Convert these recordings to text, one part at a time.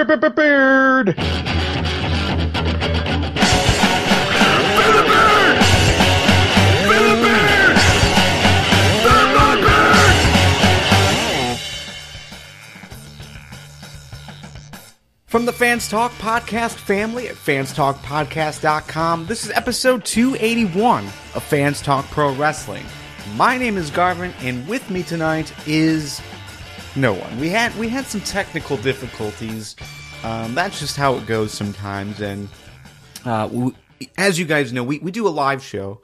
Beard. From the Fans Talk Podcast family at fanstalkpodcast.com, this is episode 281 of Fans Talk Pro Wrestling. My name is Garvin, and with me tonight is no one. We had some technical difficulties. That's just how it goes sometimes. And as you guys know, we do a live show.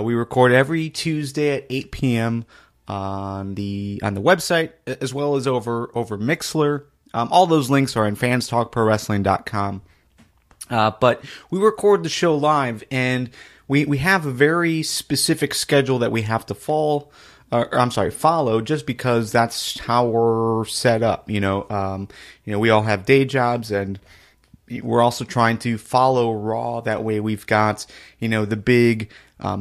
We record every Tuesday at 8 p.m. on the website, as well as over Mixlr. All those links are in fanstalkprowrestling.com. But we record the show live, and we have a very specific schedule that we have to follow, just because that's how we're set up. We all have day jobs, and we're also trying to follow Raw. That way we've got, the big,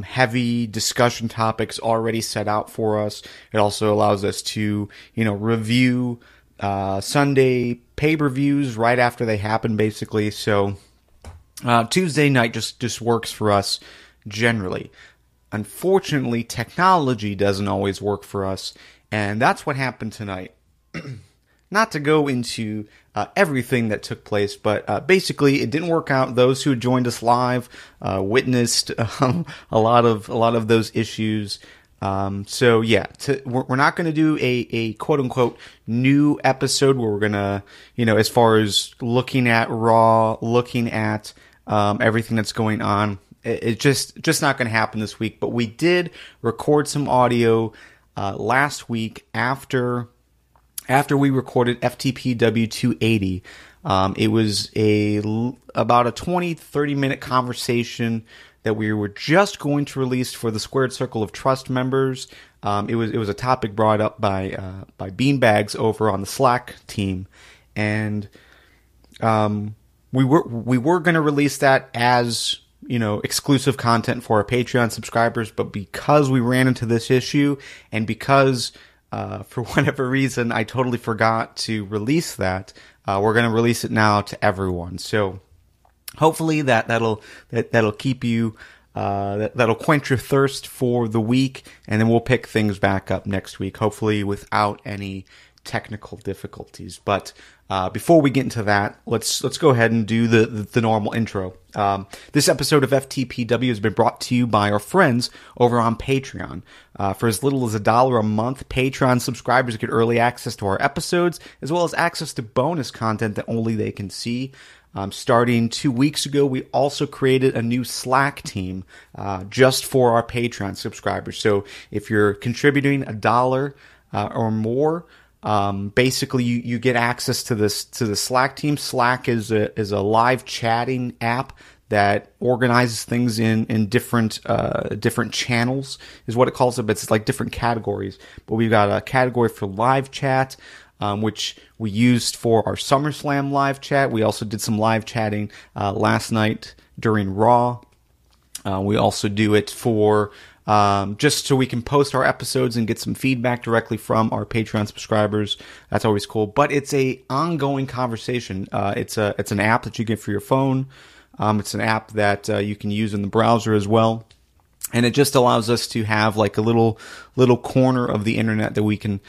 heavy discussion topics already set out for us. It also allows us to, review Sunday pay-per-views right after they happen, basically. So Tuesday night just works for us generally. Unfortunately, technology doesn't always work for us, and that's what happened tonight. Not to go into everything that took place, but basically it didn't work out. Those who joined us live witnessed a lot of those issues. So yeah, we're not going to do a quote unquote new episode where we're going to, as far as looking at Raw, looking at, everything that's going on, it's just not going to happen this week. But we did record some audio, last week after we recorded FTPW280. It was about a 20-30 minute conversation that we were just going to release for the Squared Circle of Trust members. It was a topic brought up by Beanbags over on the Slack team, and we were going to release that as exclusive content for our Patreon subscribers, but because we ran into this issue, and because for whatever reason I totally forgot to release that, we're going to release it now to everyone. So hopefully that'll keep you, that'll quench your thirst for the week, and then we'll pick things back up next week, hopefully without any technical difficulties. But before we get into that, let's go ahead and do the normal intro. This episode of FTPW has been brought to you by our friends over on Patreon. For as little as $1 a month, Patreon subscribers get early access to our episodes, as well as access to bonus content that only they can see. Starting 2 weeks ago, we also created a new Slack team just for our Patreon subscribers. So if you're contributing $1 or more, basically you get access to the Slack team. Slack is a live chatting app that organizes things in different channels, is what it calls it. But it's like different categories. But we've got a category for live chat, which we used for our SummerSlam live chat. We also did some live chatting last night during Raw. We also do it for just so we can post our episodes and get some feedback directly from our Patreon subscribers. That's always cool. But it's a ongoing conversation. It's an app that you get for your phone. It's an app that you can use in the browser as well. And it just allows us to have like a little corner of the internet that we can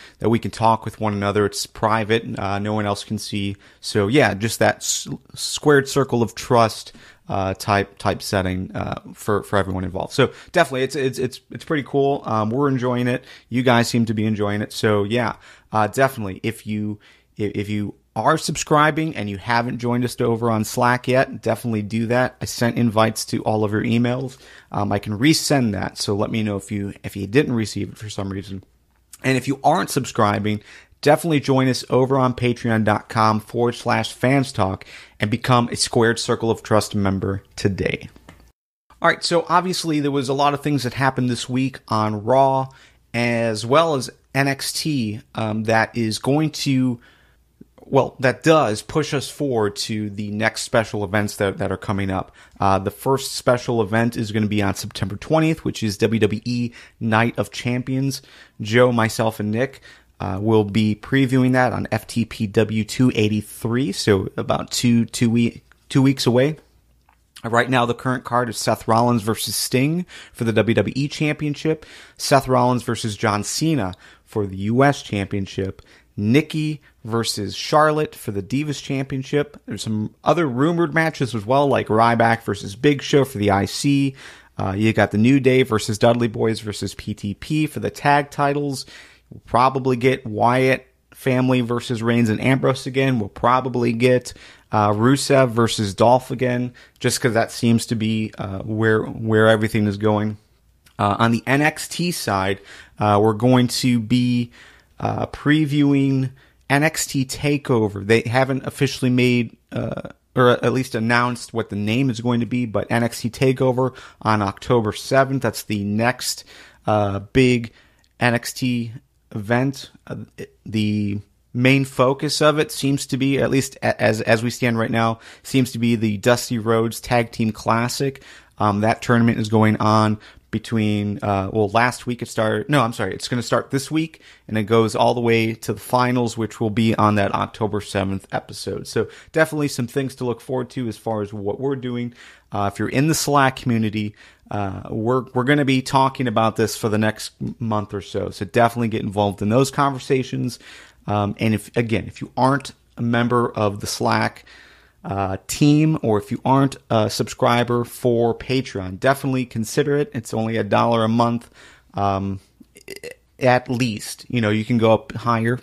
talk with one another. It's private, no one else can see. So yeah, just that squared circle of trust type setting for everyone involved. So definitely, it's pretty cool. We're enjoying it. You guys seem to be enjoying it. So yeah, definitely, if you are subscribing and you haven't joined us over on Slack yet, definitely do that. I sent invites to all of your emails. I can resend that, so let me know if you didn't receive it for some reason. And if you aren't subscribing, definitely join us over on patreon.com/fanstalk and become a Squared Circle of Trust member today. All right, so obviously there was a lot of things that happened this week on Raw as well as NXT that is going to well, that does push us forward to the next special events that are coming up. The first special event is going to be on September 20th, which is WWE Night of Champions. Joe, myself, and Nick We'll be previewing that on FTPW283, so about two weeks away. Right now, the current card is Seth Rollins versus Sting for the WWE Championship, Seth Rollins versus John Cena for the US Championship, Nikki versus Charlotte for the Divas Championship. There's some other rumored matches as well, like Ryback versus Big Show for the IC. You got the New Day versus Dudley Boys versus PTP for the tag titles. We'll probably get Wyatt family versus Reigns and Ambrose again. We'll probably get Rusev versus Dolph again, just because that seems to be where everything is going. On the NXT side, we're going to be previewing NXT TakeOver. They haven't officially made or at least announced what the name is going to be, but NXT TakeOver on October 7th. That's the next big NXT event. The main focus of it seems to be, at least as we stand right now, seems to be the Dusty Rhodes Tag Team Classic. That tournament is going on between, last week it started, no, I'm sorry, it's going to start this week, and it goes all the way to the finals, which will be on that October 7th episode. So definitely some things to look forward to as far as what we're doing. If you're in the Slack community, we're going to be talking about this for the next month or so. So definitely get involved in those conversations. And if you aren't a member of the Slack team, or if you aren't a subscriber for Patreon, definitely consider it. It's only $1 a month, at least. You can go up higher.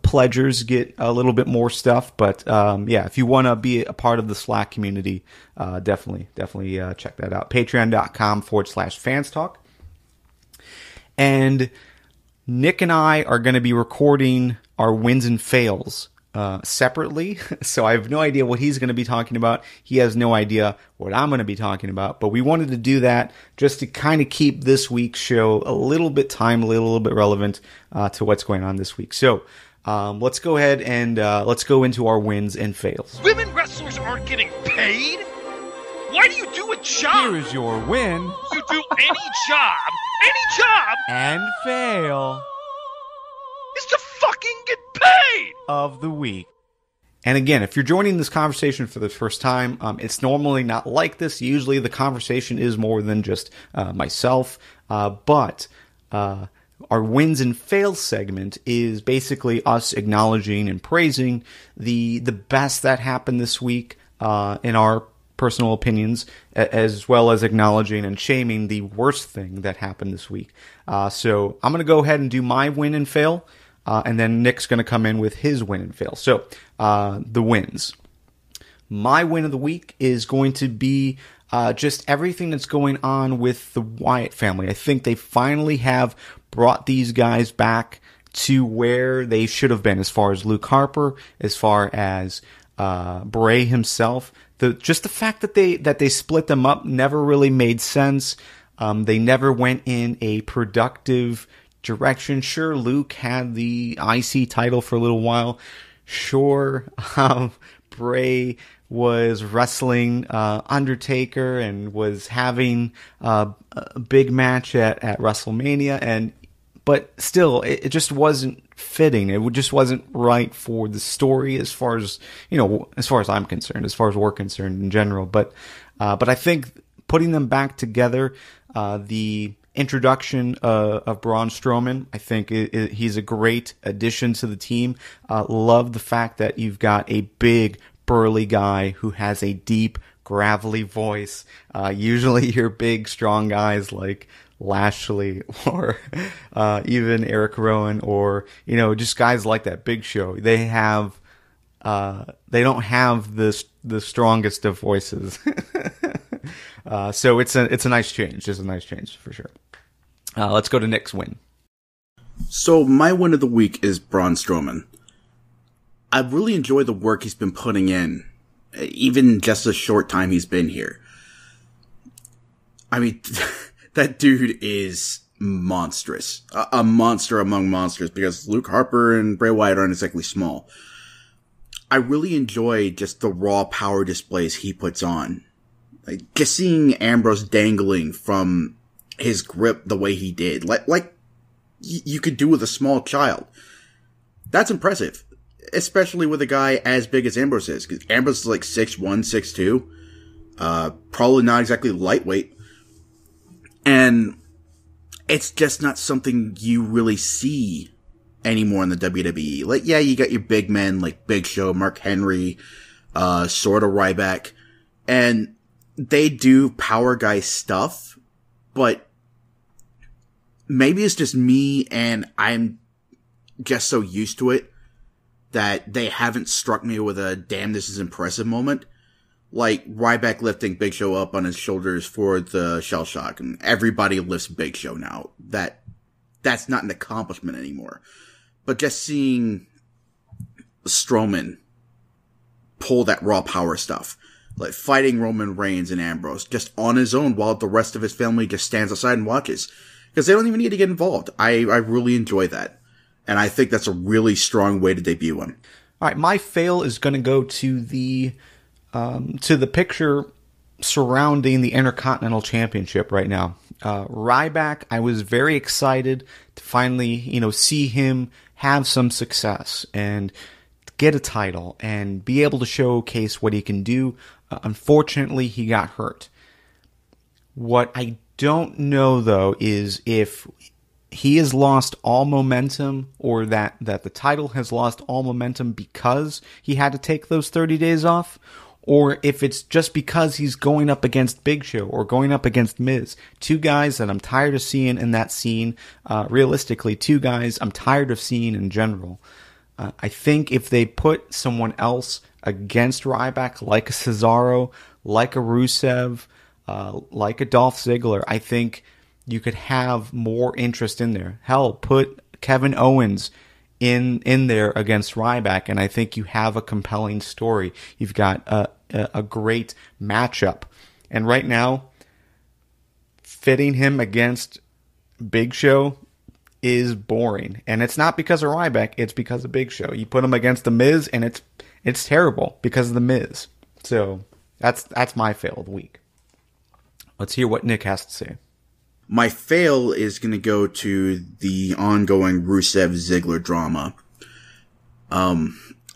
Pledgers get a little bit more stuff, but if you want to be a part of the Slack community, definitely check that out. Patreon.com/fanstalk. And Nick and I are going to be recording our wins and fails separately, so I have no idea what he's going to be talking about. He has no idea what I'm going to be talking about, but we wanted to do that just to kind of keep this week's show a little bit timely, a little bit relevant to what's going on this week. So let's go ahead and let's go into our wins and fails. Women wrestlers aren't getting paid? Why do you do a job? Here is your win. You do any job, and fail is to fucking get paid of the week. And again, if you're joining this conversation for the first time, it's normally not like this. Usually the conversation is more than just myself, but our wins and fails segment is basically us acknowledging and praising the best that happened this week in our personal opinions, as well as acknowledging and shaming the worst thing that happened this week. So I'm going to go ahead and do my win and fail, and then Nick's going to come in with his win and fail. So the wins. My win of the week is going to be just everything that's going on with the Wyatt family. I think they finally have brought these guys back to where they should have been, as far as Luke Harper, as far as Bray himself. Just the fact that they split them up never really made sense. They never went in a productive direction. Sure, Luke had the IC title for a little while. Sure, Bray was wrestling Undertaker and was having a big match at WrestleMania, but still, it just wasn't fitting. It just wasn't right for the story, as far as I'm concerned, as far as we're concerned in general. But I think putting them back together, the introduction of Braun Strowman, I think he's a great addition to the team. Love the fact that you've got a big, burly guy who has a deep, gravelly voice. Usually your big, strong guys like Lashley or even Eric Rowan, or just guys like that, Big Show, they don't have the strongest of voices. So it's a nice change. It's a nice change for sure. Let's go to Nick's win. So my win of the week is Braun Strowman. I really enjoy the work he's been putting in, even just a short time he's been here. I mean, that dude is monstrous. A monster among monsters, because Luke Harper and Bray Wyatt aren't exactly small. I really enjoy just the raw power displays he puts on. Like, just seeing Ambrose dangling from his grip the way he did. Like you could do with a small child. That's impressive. Especially with a guy as big as Ambrose is. Because Ambrose is like 6'1", 6'2". Probably not exactly lightweight. And it's just not something you really see anymore in the WWE. Like, yeah, you got your big men like Big Show, Mark Henry, sort of Ryback. And they do power guy stuff. But maybe it's just me and I'm just so used to it that they haven't struck me with a damn this is impressive moment. Like Ryback lifting Big Show up on his shoulders for the shell shock, and everybody lifts Big Show now. That's not an accomplishment anymore. But just seeing Strowman pull that raw power stuff, like fighting Roman Reigns and Ambrose just on his own while the rest of his family just stands aside and watches. Because they don't even need to get involved. I really enjoy that. And I think that's a really strong way to debut him. All right, my fail is going to go to the picture surrounding the Intercontinental Championship right now. Ryback, I was very excited to finally, see him have some success and get a title and be able to showcase what he can do. Unfortunately, he got hurt. What I don't know, though, is if he has lost all momentum or that the title has lost all momentum because he had to take those 30 days off, or if it's just because he's going up against Big Show or going up against Miz. Two guys that I'm tired of seeing in that scene. Realistically, two guys I'm tired of seeing in general. I think if they put someone else against Ryback, like a Cesaro, like a Rusev, like a Dolph Ziggler, I think you could have more interest in there. Hell, put Kevin Owens in there against Ryback, and I think you have a compelling story. You've got a great matchup. And right now, fitting him against Big Show is boring. And it's not because of Ryback, it's because of Big Show. You put him against The Miz, and it's terrible because of The Miz. So that's my fail of the week. Let's hear what Nick has to say. My fail is going to go to the ongoing Rusev-Ziggler drama.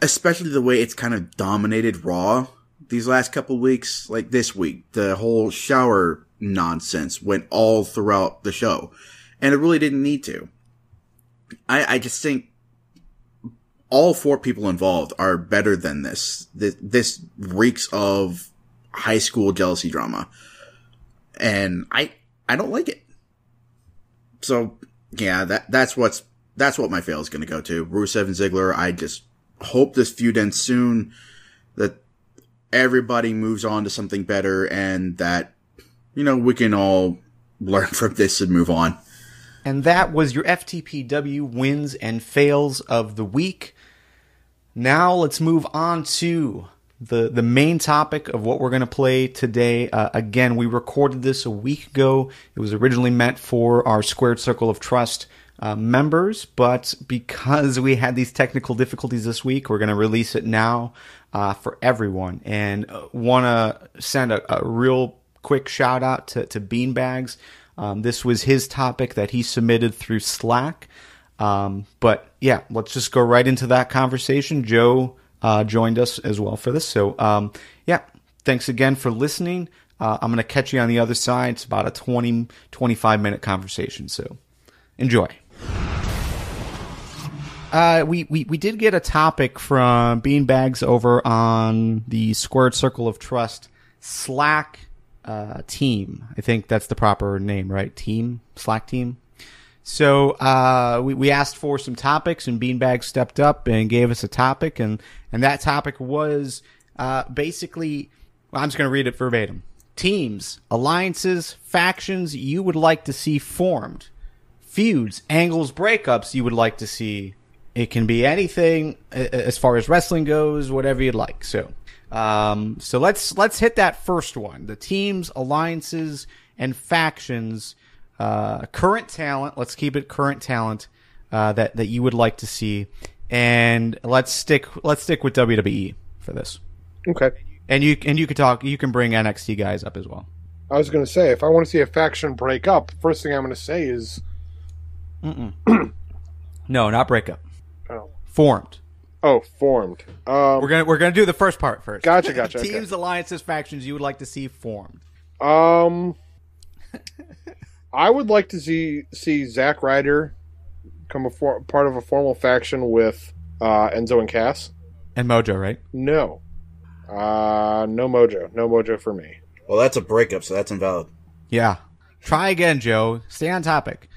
Especially the way it's kind of dominated Raw these last couple of weeks. Like this week, the whole shower nonsense went all throughout the show. And it really didn't need to. I just think all four people involved are better than this. This reeks of high school jealousy drama. And I don't like it. So, yeah, that's what my fail is going to go to. Rusev and Ziggler, I just hope this feud ends soon, that everybody moves on to something better, and that, we can all learn from this and move on. And that was your FTPW wins and fails of the week. Now let's move on to the main topic of what we're going to play today. Again, we recorded this a week ago. It was originally meant for our Squared Circle of Trust members, but because we had these technical difficulties this week, we're going to release it now for everyone. And want to send a real quick shout out to Beanbags. This was his topic that he submitted through Slack. But yeah, let's just go right into that conversation. Joe joined us as well for this. So, yeah, thanks again for listening. I'm going to catch you on the other side. It's about a 25 minute conversation. So enjoy. We did get a topic from Beanbags over on the Squared Circle of Trust Slack team. I think that's the proper name, right? Team? Slack team? So we asked for some topics, and Beanbag stepped up and gave us a topic, and that topic was basically, well, I'm just going to read it verbatim. Teams, alliances, factions you would like to see formed. Feuds, angles, breakups you would like to see. It can be anything as far as wrestling goes, whatever you'd like. So let's hit that first one. The teams, alliances, and factions. Current talent. Let's keep it current talent that you would like to see, and let's stick with WWE for this. Okay. And you could talk. You can bring NXT guys up as well. I was going to say, if I want to see a faction break up, first thing I'm going to say is No, not breakup. Oh. Formed. Oh, formed. We're gonna do the first part first. Gotcha. Teams, okay. alliances, factions you would like to see formed. I would like to see Zack Ryder become part of a formal faction with Enzo and Cass. And Mojo, right? No. No Mojo. No Mojo for me. Well, that's a breakup, so that's invalid. Yeah. Try again, Joe. Stay on topic.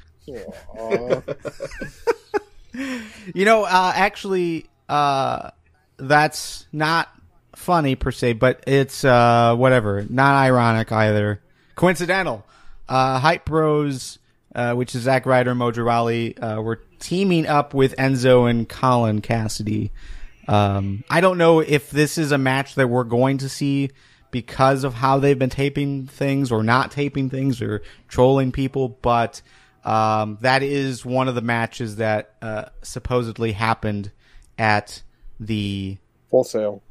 Actually, that's not funny per se, but it's whatever. Not ironic either. Coincidental. Hype Bros, which is Zack Ryder and Mojo Rawley, were teaming up with Enzo and Colin Cassidy. I don't know if this is a match that we're going to see because of how they've been taping things or not taping things or trolling people, but that is one of the matches that supposedly happened at the Full Sail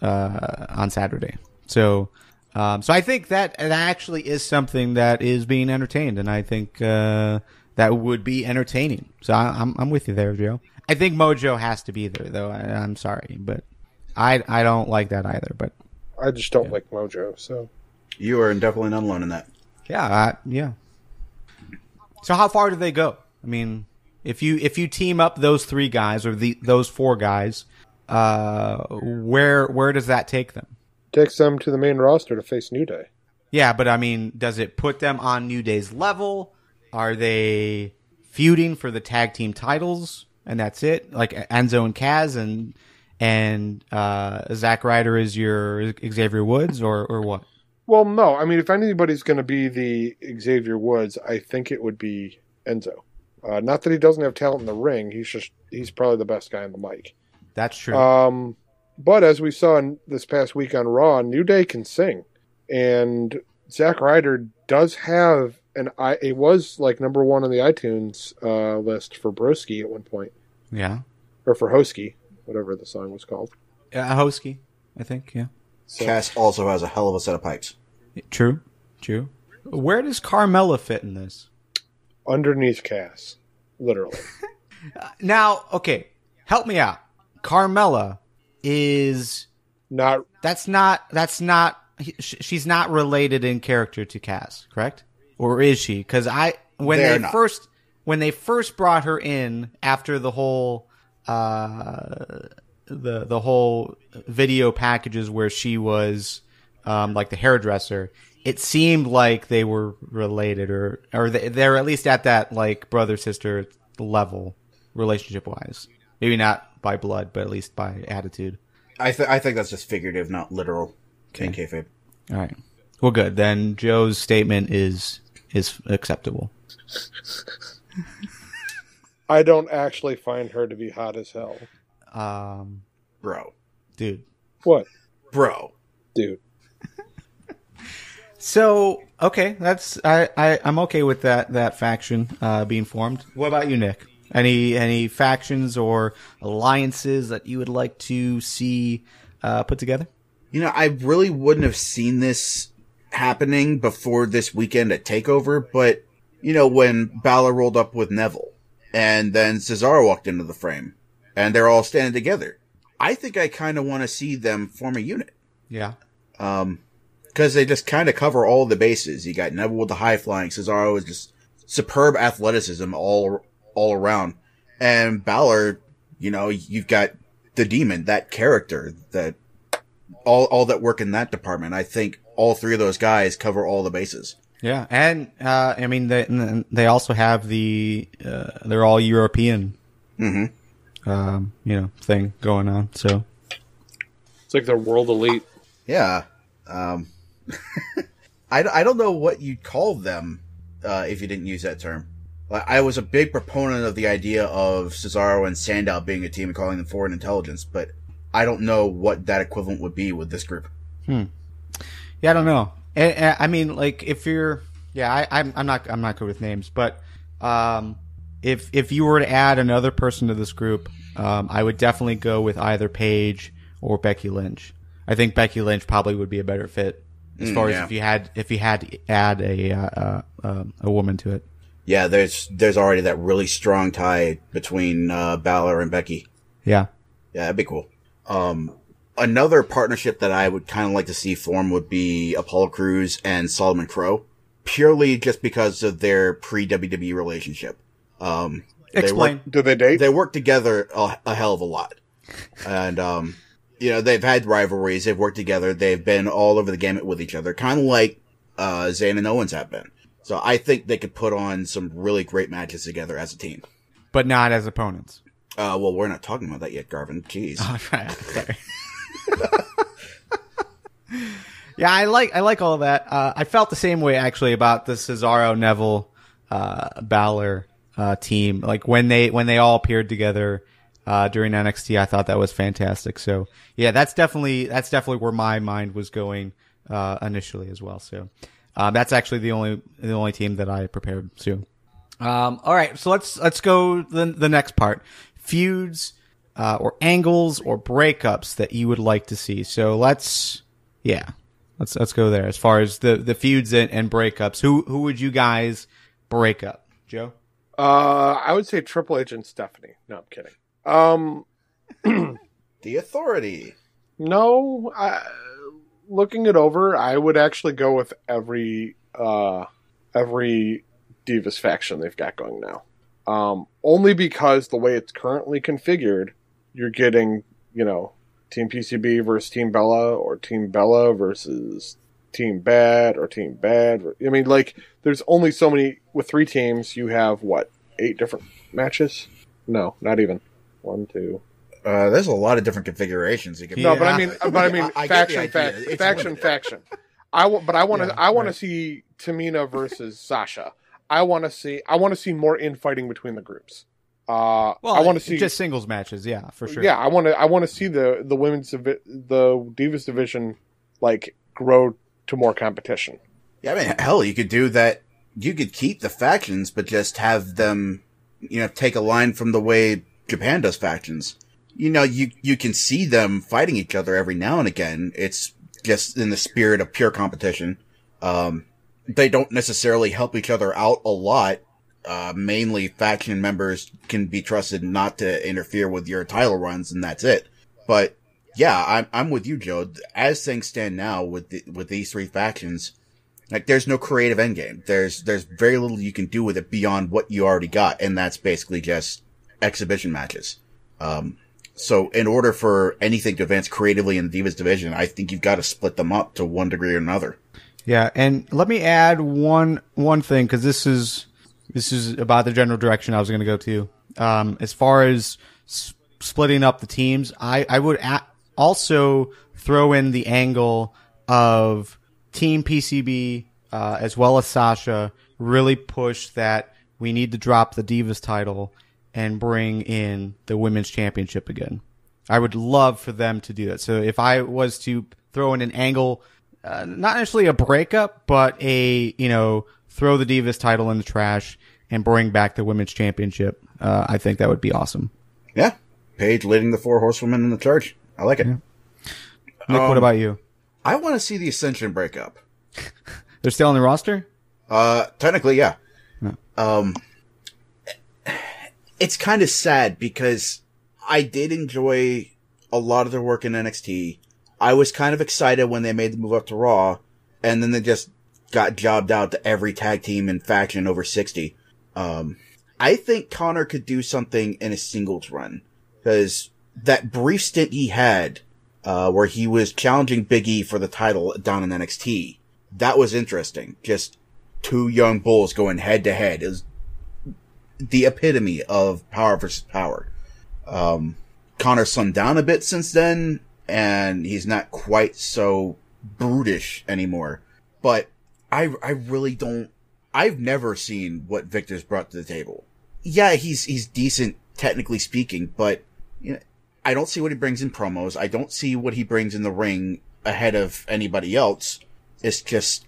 on Saturday. So I think that actually is something that is being entertained, and I think that would be entertaining. So I'm with you there, Joe. I think Mojo has to be there, though. I'm sorry, but I don't like that either. But I just don't like Mojo. So You are definitely not alone in that. Yeah. So how far do they go? I mean, if you team up those three guys or those four guys, where does that take them? Takes them to the main roster to face New Day. Yeah, but I mean, does it put them on New Day's level? Are they feuding for the tag team titles and that's it? Like Enzo and Kaz and Zack Ryder is your Xavier Woods or what? Well, no. I mean, if anybody's going to be the Xavier Woods, I think it would be Enzo. Not that he doesn't have talent in the ring. He's probably the best guy on the mic. That's true. But as we saw this past week on Raw, New Day can sing. And Zack Ryder does have it was like number one on the iTunes list for Broski at one point. Yeah. Or for Hosky, whatever the song was called. Hosky, I think, yeah. So. Cass also has a hell of a set of pipes. True. Where does Carmella fit in this? Underneath Cass, literally. Now, okay, help me out. Carmella is not. That's not. She's not related in character to Cass, correct? Or is she? Because when they first brought her in after the whole the whole video packages where she was like the hairdresser, it seemed like they were related or they're at least at that like brother sister level relationship wise. Maybe not by blood, but at least by attitude. I think that's just figurative, not literal. Okay. In kayfabe. All right. Well, good. Then Joe's statement is acceptable. I don't actually find her to be hot as hell. Bro. Dude. What? Bro. Dude. So, okay, I'm okay with that faction being formed. What about you, Nick? Any factions or alliances that you would like to see put together? You know, I really wouldn't have seen this happening before this weekend at TakeOver, but, you know, when Balor rolled up with Neville, and then Cesaro walked into the frame, and they're all standing together, I think I kind of want to see them form a unit. Yeah. Because they just kind of cover all the bases. You got Neville with the high flying, Cesaro is just superb athleticism all around, and Balor, you know, you've got the Demon, that character, that all that work in that department. I think all three of those guys cover all the bases. Yeah, and I mean they also have they're all European, you know, thing going on. So it's like the world elite. Yeah, I don't know what you'd call them if you didn't use that term. I was a big proponent of the idea of Cesaro and Sandow being a team and calling them foreign intelligence, but I don't know what that equivalent would be with this group. Yeah, I don't know. I mean, like, if you're, I'm not good with names, but if you were to add another person to this group, I would definitely go with either Paige or Becky Lynch. I think Becky Lynch probably would be a better fit as far as if you had to add a woman to it. Yeah, there's already that really strong tie between Balor and Becky. Yeah. Yeah, that'd be cool. Another partnership that I would kind of like to see form would be Apollo Crews and Solomon Crow, purely just because of their pre-WWE relationship. Explain. Do they date? They work together a hell of a lot. And, they've had rivalries. They've worked together. They've been all over the gamut with each other, kind of like Zayn and Owens have been. So I think they could put on some really great matches together as a team. But not as opponents. Well, we're not talking about that yet, Garvin. Jeez. Oh, right. Sorry. Yeah, I like all of that. I felt the same way actually about the Cesaro, Neville, Balor team. Like when they all appeared together during NXT, I thought that was fantastic. So yeah, that's definitely where my mind was going initially as well. So that's actually the only team that I prepared. So all right, so let's go the next part. Feuds or angles or breakups that you would like to see. So let's go there. As far as the feuds and breakups, who would you guys break up? Joe? I would say Triple H and Stephanie. No, I'm kidding. The Authority. No, looking it over, I would actually go with every Divas faction they've got going now. Only because the way it's currently configured, you're getting, Team PCB versus Team Bella, or Team Bella versus Team Bad, or Team Bad. I mean, there's only so many. With 3 teams, you have, 8 different matches? No, not even. 1, 2. There's a lot of different configurations you can. No, but I mean, faction. I want to see Tamina versus Sasha. I want to see more infighting between the groups. I want to see just singles matches. Yeah, for sure. Yeah, I want to see the women's the Divas division grow to more competition. Yeah, I mean, hell, you could do that. You could keep the factions, but just have them, take a line from the way Japan does factions. You can see them fighting each other every now and again. It's just in the spirit of pure competition. They don't necessarily help each other out a lot. Mainly faction members can be trusted not to interfere with your title runs, and that's it. But yeah, I'm with you, Joe. As things stand now with these 3 factions, there's no creative endgame. There's very little you can do with it beyond what you already got, and that's basically just exhibition matches. So in order for anything to advance creatively in the Divas division, I think you've got to split them up to one degree or another. Yeah, and let me add one thing, because this is about the general direction I was going to go to. As far as splitting up the teams, I would also throw in the angle of Team PCB as well as Sasha really push that we need to drop the Divas title and bring in the Women's Championship again. I would love for them to do that. So if I was to throw in an angle, not necessarily a breakup, but throw the Divas title in the trash and bring back the Women's Championship, I think that would be awesome. Yeah. Paige leading the 4 horsewomen in the charge. I like it. Yeah. Nick, what about you? I want to see the Ascension breakup. They're still on the roster? Technically, yeah. No. It's kind of sad because I did enjoy a lot of their work in NXT. I was kind of excited when they made the move up to Raw, and then they just got jobbed out to every tag team and faction over 60. I think Connor could do something in a singles run, because that brief stint he had, where he was challenging Big E for the title down in NXT, that was interesting. Just 2 young bulls going head to head. It was the epitome of power versus power. Connor's slimmed down a bit since then, and he's not quite so brutish anymore. But I really don't. I've never seen what Victor's brought to the table. Yeah, he's decent technically speaking, but I don't see what he brings in promos. I don't see what he brings in the ring ahead of anybody else. It's just,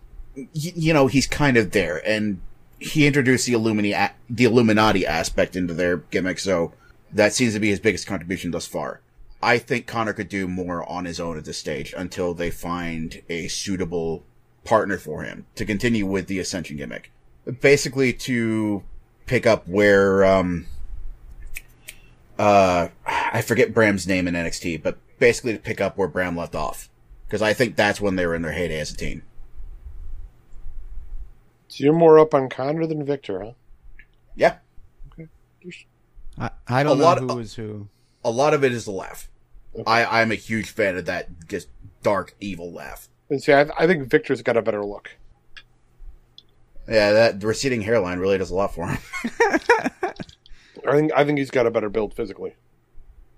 he's kind of there, and he introduced the Illuminati aspect into their gimmick, so that seems to be his biggest contribution thus far. I think Connor could do more on his own at this stage until they find a suitable partner for him to continue with the Ascension gimmick. basically to pick up where I forget Bram's name in NXT, but basically to pick up where Bram left off, because I think that's when they were in their heyday as a team. So you're more up on Connor than Victor, huh? Yeah. Okay. I don't know who is who. A lot of it is the laugh. Okay. I'm a huge fan of that just dark, evil laugh. And see, I think Victor's got a better look. Yeah, that receding hairline really does a lot for him. I think he's got a better build physically.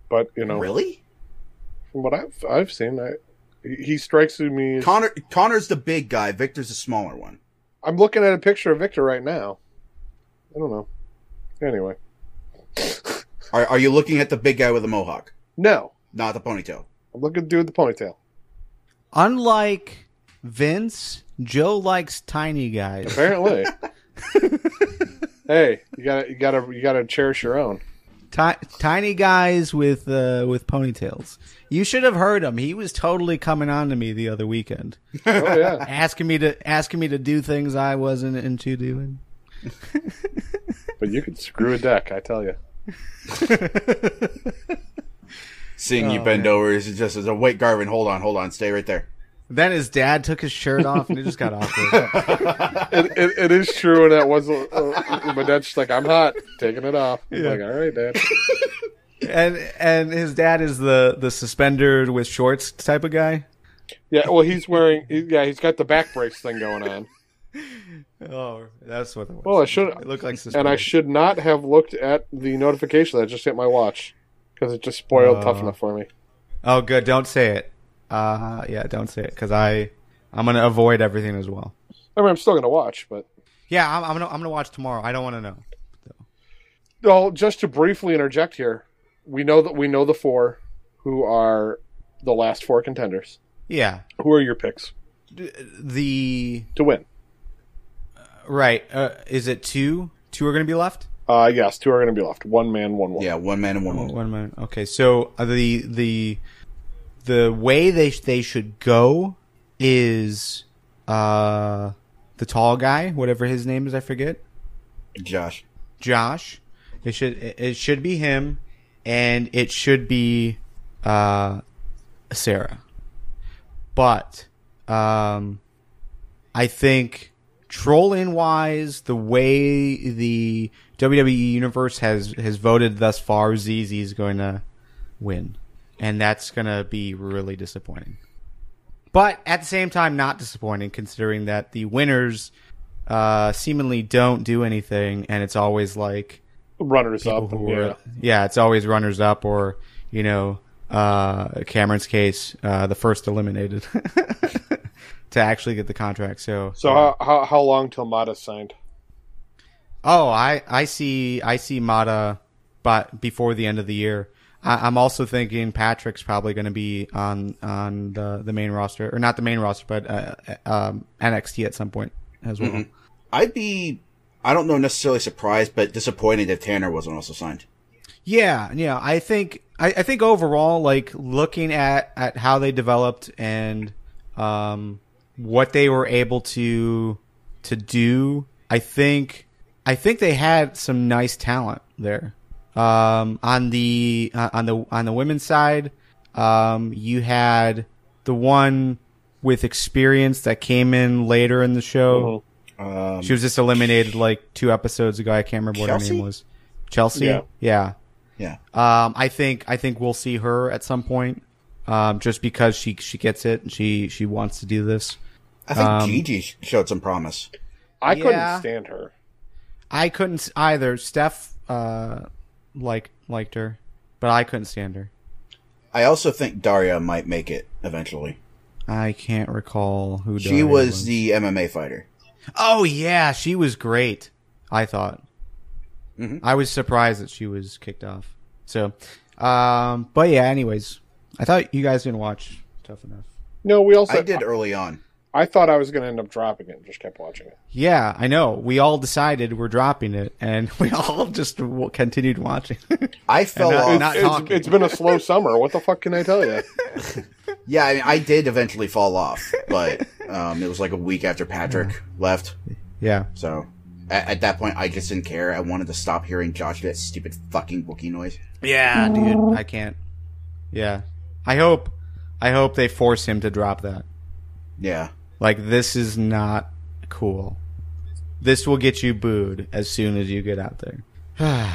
But, you know. Really? From what I've seen, he strikes me as... Connor's the big guy, Victor's the smaller one. I'm looking at a picture of Victor right now. I don't know. Anyway. Are you looking at the big guy with the mohawk? No. Not the ponytail. I'm looking at the dude with the ponytail. Unlike Vince, Joe likes tiny guys. Apparently. Hey, you gotta cherish your own. Tiny guys with ponytails. You should have heard him. He was totally coming on to me the other weekend. Oh yeah, asking me to do things I wasn't into doing. But you could screw a deck, I tell you. Seeing you bend over is just as a wait, Garvin. Hold on, stay right there. Then his dad took his shirt off, and it just got awkward. It is true, and that was my dad's just like, I'm hot, taking it off. I'm like, all right, Dad. And his dad is the suspender with shorts type of guy. Yeah, well, he's got the back brace thing going on. Oh, that's what it was. Well, I should. It looked like suspenders. And I should not have looked at the notification that just hit my watch because it just spoiled Tough Enough for me. Oh, good. Don't say it. Yeah, don't say it because I'm gonna avoid everything as well. I mean, I'm still gonna watch, but yeah, I'm gonna watch tomorrow. I don't want to know. Well, just to briefly interject here, we know the four who are the last four contenders. Yeah. Who are your picks? To win. Right. Is it two? Two are going to be left? Yes, two are going to be left. One man, one woman. Yeah, one man and one woman. One man. Okay, so the way they should go is the tall guy, whatever his name is, I forget. Josh. It should be him, and it should be Sarah. But I think troll-in wise, the way the WWE Universe has voted thus far, ZZ is going to win. And that's going to be really disappointing. But at the same time, not disappointing, considering that the winners seemingly don't do anything, and it's always like runners up. It's always runners up, or Cameron's case, the first eliminated to actually get the contract. So how long till Mata's signed? Oh, I see Mata, but before the end of the year. I'm also thinking Patrick's probably going to be on the main roster, or not the main roster, but NXT at some point as well. Mm-hmm. I don't know, necessarily surprised, but disappointed if Tanner wasn't also signed. Yeah. I think overall, like looking at how they developed and what they were able to do, I think they had some nice talent there. On the women's side, you had the one with experience that came in later in the show. She was just eliminated like 2 episodes ago. I can't remember what her name was. Chelsea? Yeah. I think we'll see her at some point. Just because she gets it and she wants to do this. I think Gigi showed some promise. I couldn't stand her. I couldn't either. Steph liked her, but I couldn't stand her. I also think Daria might make it eventually. I can't recall who she was. The MMA fighter. Oh yeah, she was great. I thought. Mm-hmm. I was surprised that she was kicked off. So, but yeah. Anyways, I thought you guys didn't watch Tough Enough. No, I did early on. I thought I was going to end up dropping it and just kept watching it. Yeah, I know. We all decided we're dropping it, and we all just continued watching. I fell off. It's been a slow summer. What the fuck can I tell you? Yeah, I mean, I did eventually fall off, but it was like a week after Patrick left. Yeah. So, At that point, I just didn't care. I wanted to stop hearing Josh do that stupid fucking Wookiee noise. Yeah, dude, I can't. Yeah. I hope they force him to drop that. Yeah. Like, this is not cool. This will get you booed as soon as you get out there. Yeah.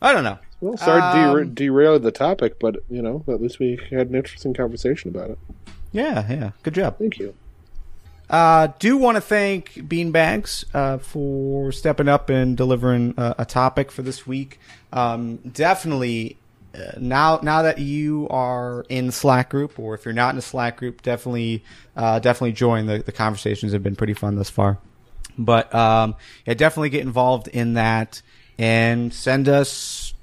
I don't know. Well, sorry to derail the topic, but, at least we had an interesting conversation about it. Yeah. Good job. Thank you. Do want to thank Beanbags for stepping up and delivering a topic for this week. Definitely, now that you are in the Slack group, or if you're not in the Slack group, definitely join. The conversations have been pretty fun thus far. But definitely get involved in that and send us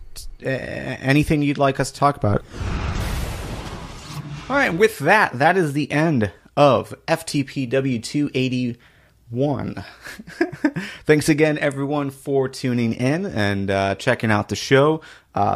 anything you'd like us to talk about. All right, with that is the end of FTPW281. Thanks again, everyone, for tuning in and checking out the show.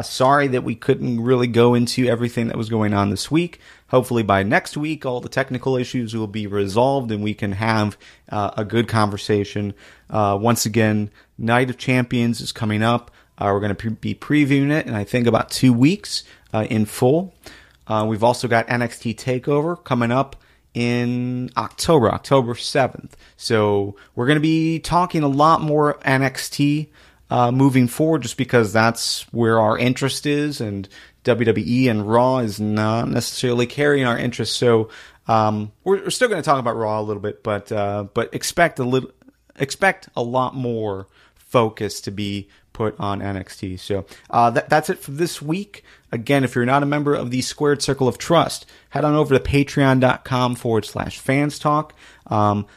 Sorry that we couldn't really go into everything that was going on this week. Hopefully by next week, all the technical issues will be resolved and we can have a good conversation. Once again, Night of Champions is coming up. We're going to be previewing it in, I think, about 2 weeks in full. We've also got NXT TakeOver coming up in October 7th. So we're going to be talking a lot more NXT moving forward, just because that's where our interest is, and WWE and Raw is not necessarily carrying our interest. So we're still going to talk about Raw a little bit, but expect a lot more focus to be put on NXT. So that's it for this week. Again, if you're not a member of the Squared Circle of Trust, head on over to patreon.com/fanstalk.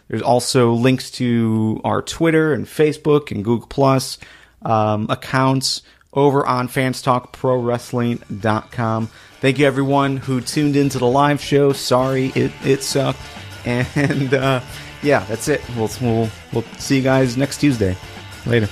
There's also links to our Twitter and Facebook and Google Plus accounts over on fanstalkprowrestling.com. Thank you, everyone who tuned into the live show. Sorry it sucked. And that's it. We'll see you guys next Tuesday. Later.